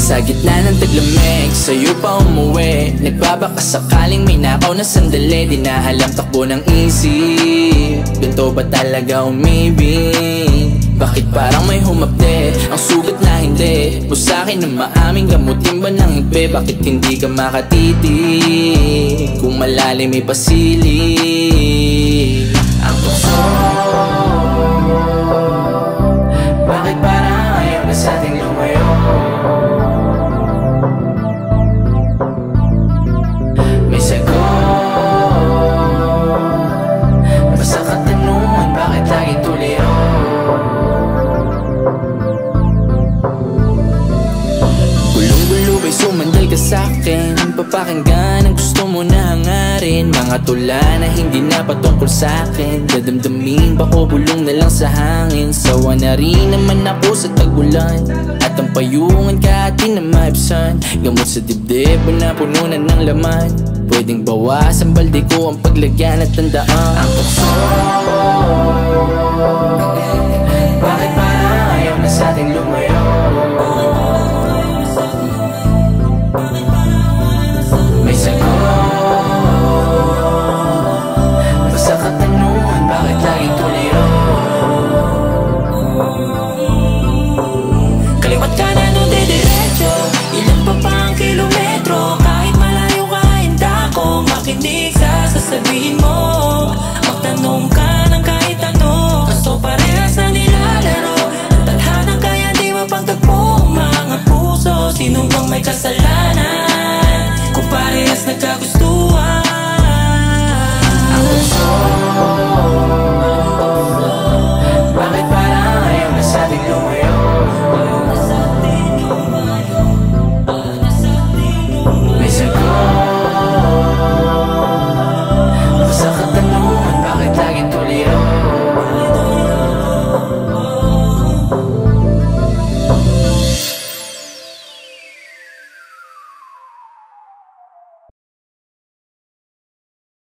Sa gitna ng taglamig, sa'yo pa umuwi. Nagbabaka sakaling may nakaw na sandali. Di na alam takbo ng isip, ganito ba talaga umibig? Bakit parang may humapde, ang sugat na hindi mo sa'kin na maaming gamutin ba ng higpe? Bakit hindi ka makatitig kung malalim may pasilip? Ang tukso, bakit parang ayaw na sa'ting lumayo? May sagot, basta katanungan, bakit lagi tuliro? Gulong-gulo ba'y sumandal ka sa'kin? Papakinggan ang gusto mo na hangarin. Mga tula na hindi na patungkol sa'kin. Dadamdamin ba ko bulong na lang sa hangin? Sawa na rin naman ako sa tag-ulan, at ang payungan ka atin na maibsan. Gamot sa dibdib na puno na ng laman. Pwedeng bawasan balde ko ang paglagyan at tandaan. Ang tukso, bakit parang ayaw na sa'ting lumayo? May sagot, basta katanungan, bakit laging tuliro? Kaliwat ka na nung didiretso, ilan pa pang kilometro? Kahit malayo ka, hinda ko makinig sa sasabihin mo. Magtanong ka ng kahit ano, kaso parehas na nilalaro. Ang tadhana kaya di mapagtagpo ang mga puso. Sino bang may kasalanan kung parehas nagkagustuhan?